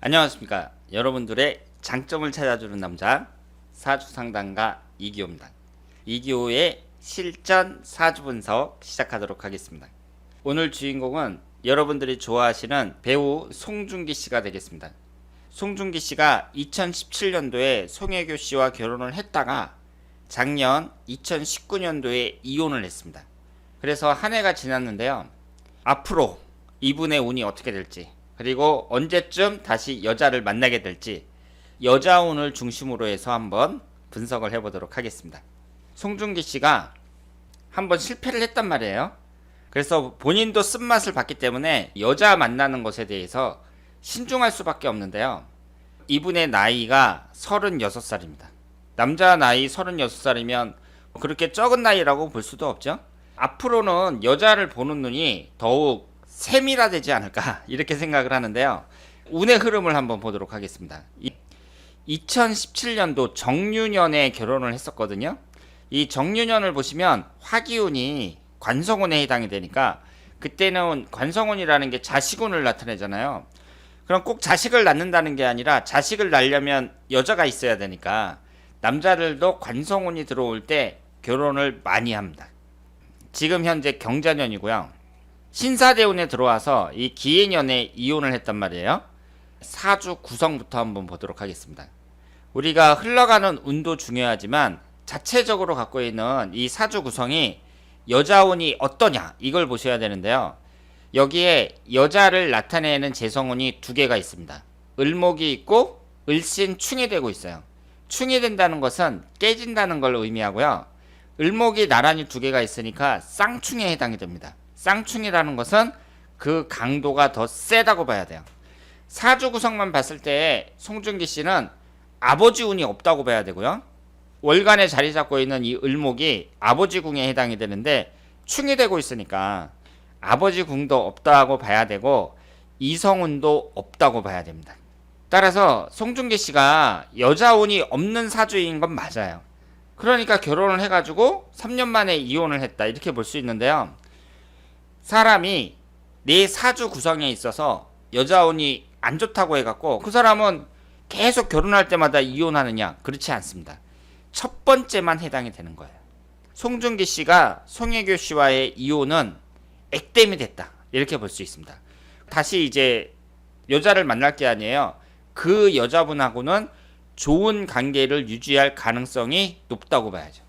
안녕하십니까. 여러분들의 장점을 찾아주는 남자 사주상담가 이기호입니다. 이기호의 실전 사주 분석 시작하도록 하겠습니다. 오늘 주인공은 여러분들이 좋아하시는 배우 송중기 씨가 되겠습니다. 송중기 씨가 2017년도에 송혜교 씨와 결혼을 했다가 작년 2019년도에 이혼을 했습니다. 그래서 한 해가 지났는데요. 앞으로 이분의 운이 어떻게 될지, 그리고 언제쯤 다시 여자를 만나게 될지 여자 운을 중심으로 해서 한번 분석을 해보도록 하겠습니다. 송중기 씨가 한번 실패를 했단 말이에요. 그래서 본인도 쓴맛을 봤기 때문에 여자 만나는 것에 대해서 신중할 수밖에 없는데요. 이분의 나이가 36살입니다. 남자 나이 36살이면 그렇게 적은 나이라고 볼 수도 없죠. 앞으로는 여자를 보는 눈이 더욱 세밀화되지 않을까 이렇게 생각을 하는데요. 운의 흐름을 한번 보도록 하겠습니다. 2017년도 정유년에 결혼을 했었거든요. 이 정유년을 보시면 화기운이 관성운에 해당이 되니까 그때는 관성운이라는 게 자식운을 나타내잖아요. 그럼 꼭 자식을 낳는다는 게 아니라 자식을 낳으려면 여자가 있어야 되니까 남자들도 관성운이 들어올 때 결혼을 많이 합니다. 지금 현재 경자년이고요. 신사대운에 들어와서 이 기해년에 이혼을 했단 말이에요. 사주 구성부터 한번 보도록 하겠습니다. 우리가 흘러가는 운도 중요하지만 자체적으로 갖고 있는 이 사주 구성이 여자운이 어떠냐 이걸 보셔야 되는데요. 여기에 여자를 나타내는 재성운이 두 개가 있습니다. 을목이 있고 을신충이 되고 있어요. 충이 된다는 것은 깨진다는 걸 의미하고요. 을목이 나란히 두 개가 있으니까 쌍충에 해당이 됩니다. 쌍충이라는 것은 그 강도가 더 세다고 봐야 돼요. 사주 구성만 봤을 때 송중기 씨는 아버지 운이 없다고 봐야 되고요. 월간에 자리 잡고 있는 이 을목이 아버지 궁에 해당이 되는데 충이 되고 있으니까 아버지 궁도 없다고 봐야 되고 이성운도 없다고 봐야 됩니다. 따라서 송중기 씨가 여자 운이 없는 사주인 건 맞아요. 그러니까 결혼을 해가지고 3년 만에 이혼을 했다 이렇게 볼 수 있는데요. 사람이 내 사주 구성에 있어서 여자운이 안 좋다고 해갖고 그 사람은 계속 결혼할 때마다 이혼하느냐? 그렇지 않습니다. 첫 번째만 해당이 되는 거예요. 송중기 씨가 송혜교 씨와의 이혼은 액땜이 됐다 이렇게 볼 수 있습니다. 다시 이제 여자를 만날 게 아니에요. 그 여자분하고는 좋은 관계를 유지할 가능성이 높다고 봐야죠.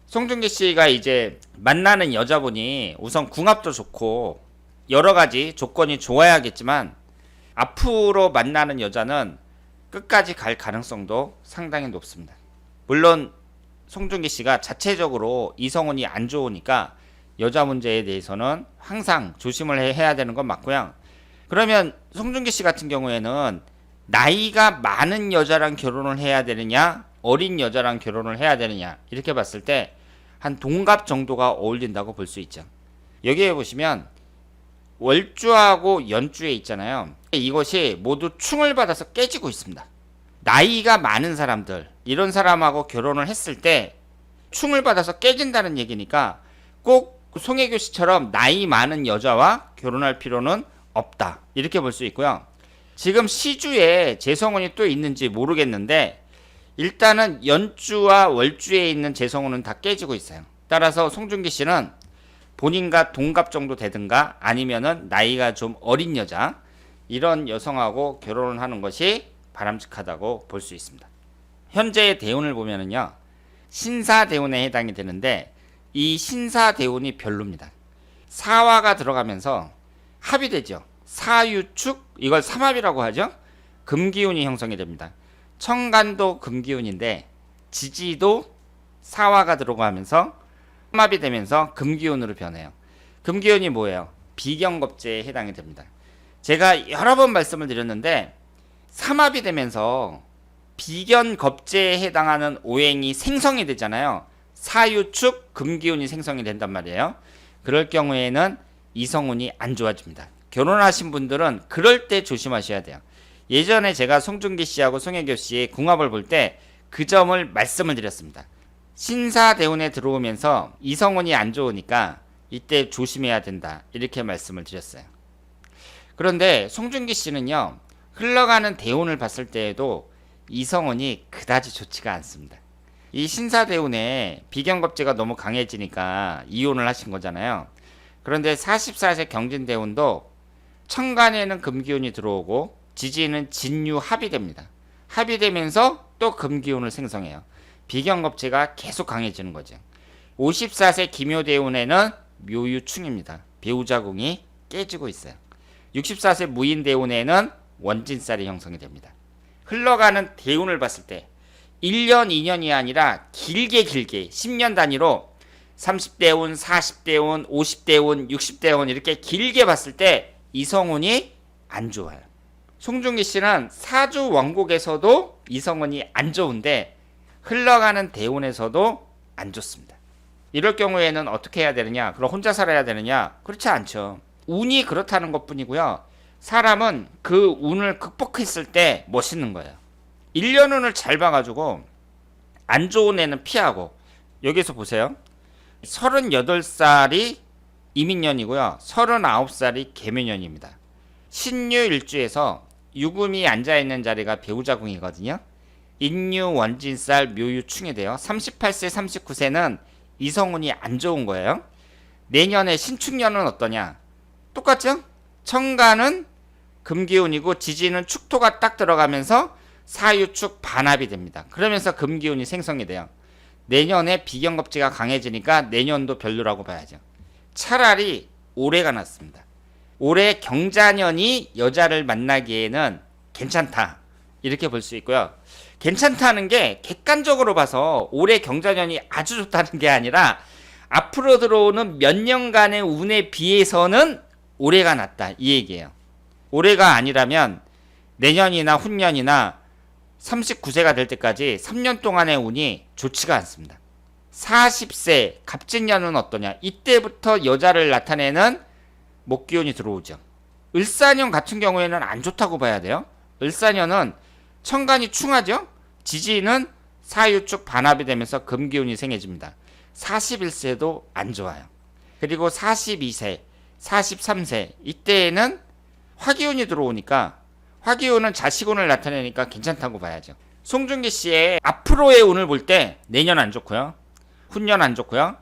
송중기 씨가 이제 만나는 여자분이 우선 궁합도 좋고 여러 가지 조건이 좋아야겠지만 앞으로 만나는 여자는 끝까지 갈 가능성도 상당히 높습니다. 물론 송중기 씨가 자체적으로 이성운이 안 좋으니까 여자 문제에 대해서는 항상 조심을 해야 되는 건 맞고요. 그러면 송중기 씨 같은 경우에는 나이가 많은 여자랑 결혼을 해야 되느냐 어린 여자랑 결혼을 해야 되느냐 이렇게 봤을 때 한 동갑 정도가 어울린다고 볼 수 있죠. 여기에 보시면 월주하고 연주에 있잖아요. 이것이 모두 충을 받아서 깨지고 있습니다. 나이가 많은 사람들 이런 사람하고 결혼을 했을 때 충을 받아서 깨진다는 얘기니까 꼭 송혜교 씨처럼 나이 많은 여자와 결혼할 필요는 없다 이렇게 볼 수 있고요. 지금 시주에 재성운이 또 있는지 모르겠는데 일단은 연주와 월주에 있는 재성운은 다 깨지고 있어요. 따라서 송중기 씨는 본인과 동갑 정도 되든가 아니면은 나이가 좀 어린 여자 이런 여성하고 결혼을 하는 것이 바람직하다고 볼 수 있습니다. 현재의 대운을 보면은요. 신사대운에 해당이 되는데 이 신사대운이 별로입니다. 사화가 들어가면서 합이 되죠. 사유축 이걸 삼합이라고 하죠. 금기운이 형성이 됩니다. 청간도 금기운인데 지지도 사화가 들어가면서 삼합이 되면서 금기운으로 변해요. 금기운이 뭐예요? 비경겁제에 해당이 됩니다. 제가 여러 번 말씀을 드렸는데 삼합이 되면서 비견겁제에 해당하는 오행이 생성이 되잖아요. 사유축 금기운이 생성이 된단 말이에요. 그럴 경우에는 이성운이 안 좋아집니다. 결혼하신 분들은 그럴 때 조심하셔야 돼요. 예전에 제가 송중기 씨하고 송혜교 씨의 궁합을 볼 때 그 점을 말씀을 드렸습니다. 신사대운에 들어오면서 이성운이 안 좋으니까 이때 조심해야 된다 이렇게 말씀을 드렸어요. 그런데 송중기 씨는요 흘러가는 대운을 봤을 때에도 이성운이 그다지 좋지가 않습니다. 이 신사대운에 비견겁제가 너무 강해지니까 이혼을 하신 거잖아요. 그런데 44세 경진대운도 천간에는 금기운이 들어오고 지지는 진유합이 됩니다. 합이 되면서 또 금기운을 생성해요. 비견겁제가 계속 강해지는 거죠. 54세 기묘대운에는 묘유충입니다. 배우자궁이 깨지고 있어요. 64세 무인대운에는 원진살이 형성이 됩니다. 흘러가는 대운을 봤을 때 1년, 2년이 아니라 길게 10년 단위로 30대운, 40대운, 50대운, 60대운 이렇게 길게 봤을 때 이성운이 안 좋아요. 송중기 씨는 사주 원곡에서도 이성운이 안 좋은데 흘러가는 대운에서도 안 좋습니다. 이럴 경우에는 어떻게 해야 되느냐? 그럼 혼자 살아야 되느냐? 그렇지 않죠. 운이 그렇다는 것뿐이고요. 사람은 그 운을 극복했을 때 멋있는 거예요. 1년 운을 잘 봐가지고 안 좋은 애는 피하고, 여기서 보세요. 38살이 이민년이고요. 39살이 개묘년입니다. 신유일주에서 유금이 앉아있는 자리가 배우자궁이거든요. 인유, 원진살, 묘유충이 돼요. 38세, 39세는 이성운이 안 좋은 거예요. 내년에 신축년은 어떠냐? 똑같죠? 천간은 금기운이고 지지는 축토가 딱 들어가면서 사유축 반합이 됩니다. 그러면서 금기운이 생성이 돼요. 내년에 비견겁제가 강해지니까 내년도 별로라고 봐야죠. 차라리 올해가 낫습니다. 올해 경자년이 여자를 만나기에는 괜찮다, 이렇게 볼 수 있고요. 괜찮다는 게 객관적으로 봐서 올해 경자년이 아주 좋다는 게 아니라 앞으로 들어오는 몇 년간의 운에 비해서는 올해가 낫다, 이 얘기예요. 올해가 아니라면 내년이나 후년이나 39세가 될 때까지 3년 동안의 운이 좋지가 않습니다. 40세 갑진년은 어떠냐? 이때부터 여자를 나타내는 목기운이 들어오죠. 을사년 같은 경우에는 안 좋다고 봐야 돼요. 을사년은 천간이 충하죠. 지지는 사유축 반합이 되면서 금기운이 생겨집니다. 41세도 안 좋아요. 그리고 42세, 43세 이때에는 화기운이 들어오니까, 화기운은 자식운을 나타내니까 괜찮다고 봐야죠. 송중기 씨의 앞으로의 운을 볼 때 내년 안 좋고요. 후년 안 좋고요.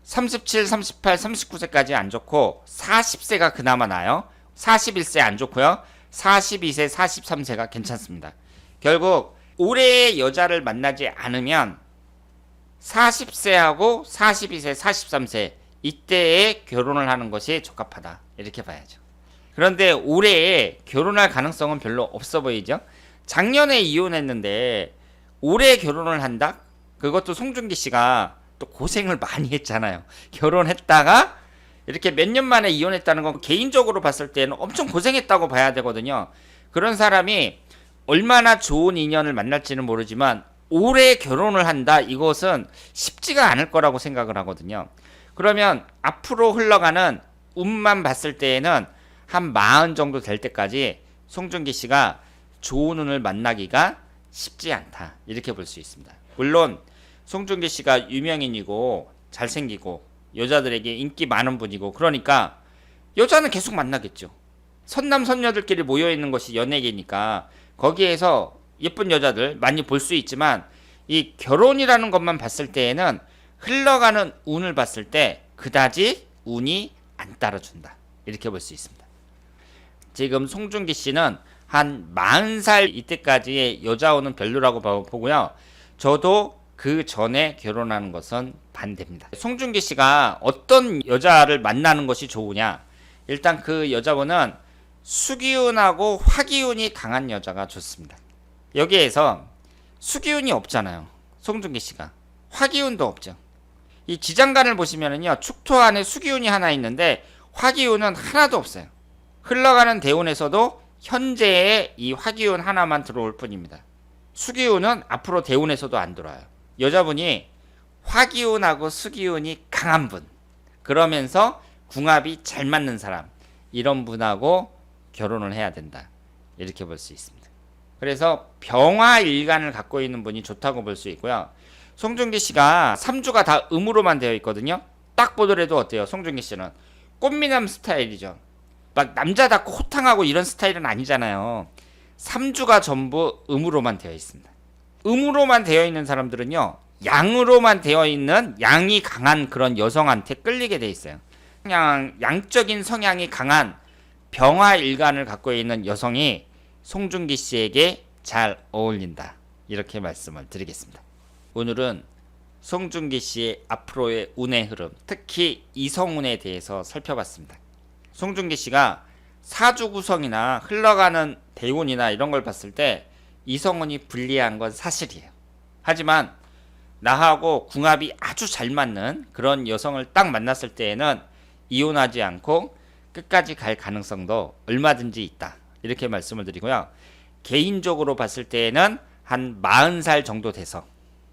37, 38, 39세까지 안 좋고 40세가 그나마 나아요. 41세 안 좋고요. 42세, 43세가 괜찮습니다. 결국 올해의 여자를 만나지 않으면 40세하고 42세, 43세 이때에 결혼을 하는 것이 적합하다, 이렇게 봐야죠. 그런데 올해에 결혼할 가능성은 별로 없어 보이죠. 작년에 이혼했는데 올해 결혼을 한다? 그것도 송중기 씨가 또 고생을 많이 했잖아요. 결혼했다가 이렇게 몇 년 만에 이혼했다는 건 개인적으로 봤을 때는 엄청 고생했다고 봐야 되거든요. 그런 사람이 얼마나 좋은 인연을 만날지는 모르지만 올해 결혼을 한다, 이것은 쉽지가 않을 거라고 생각을 하거든요. 그러면 앞으로 흘러가는 운만 봤을 때에는 한 40 정도 될 때까지 송중기 씨가 좋은 운을 만나기가 쉽지 않다, 이렇게 볼 수 있습니다. 물론 송중기 씨가 유명인이고 잘생기고 여자들에게 인기 많은 분이고 그러니까 여자는 계속 만나겠죠. 선남 선녀들끼리 모여있는 것이 연예계니까 거기에서 예쁜 여자들 많이 볼 수 있지만, 이 결혼이라는 것만 봤을 때에는 흘러가는 운을 봤을 때 그다지 운이 안 따라준다, 이렇게 볼 수 있습니다. 지금 송중기 씨는 한 40살 이때까지의 여자운은 별로라고 보고요. 저도 그 전에 결혼하는 것은 반대입니다. 송중기 씨가 어떤 여자를 만나는 것이 좋으냐? 일단 그 여자분은 수기운하고 화기운이 강한 여자가 좋습니다. 여기에서 수기운이 없잖아요. 송중기 씨가. 화기운도 없죠. 이 지장간을 보시면은요, 축토 안에 수기운이 하나 있는데 화기운은 하나도 없어요. 흘러가는 대운에서도 현재의 이 화기운 하나만 들어올 뿐입니다. 수기운은 앞으로 대운에서도 안 들어와요. 여자분이 화기운하고 수기운이 강한 분, 그러면서 궁합이 잘 맞는 사람, 이런 분하고 결혼을 해야 된다, 이렇게 볼 수 있습니다. 그래서 병화일간을 갖고 있는 분이 좋다고 볼 수 있고요. 송중기 씨가 3주가 다 음으로만 되어 있거든요. 딱 보더라도 어때요? 송중기 씨는 꽃미남 스타일이죠. 막 남자답고 호탕하고 이런 스타일은 아니잖아요. 3주가 전부 음으로만 되어 있습니다. 음으로만 되어 있는 사람들은요, 양으로만 되어 있는 양이 강한 그런 여성한테 끌리게 돼 있어요. 그냥 양적인 성향이 강한 병화일간을 갖고 있는 여성이 송중기 씨에게 잘 어울린다, 이렇게 말씀을 드리겠습니다. 오늘은 송중기 씨의 앞으로의 운의 흐름, 특히 이성운에 대해서 살펴봤습니다. 송중기 씨가 사주 구성이나 흘러가는 대운이나 이런 걸 봤을 때 이성운이 불리한 건 사실이에요. 하지만 나하고 궁합이 아주 잘 맞는 그런 여성을 딱 만났을 때에는 이혼하지 않고 끝까지 갈 가능성도 얼마든지 있다, 이렇게 말씀을 드리고요. 개인적으로 봤을 때에는 한 40살 정도 돼서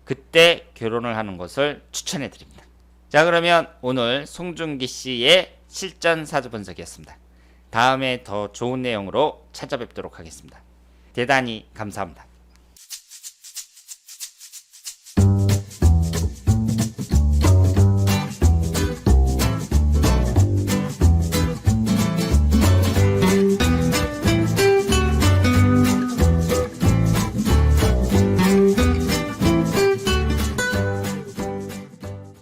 그때 결혼을 하는 것을 추천해 드립니다. 자, 그러면 오늘 송중기 씨의 실전 사주 분석이었습니다. 다음에 더 좋은 내용으로 찾아뵙도록 하겠습니다. 대단히 감사합니다.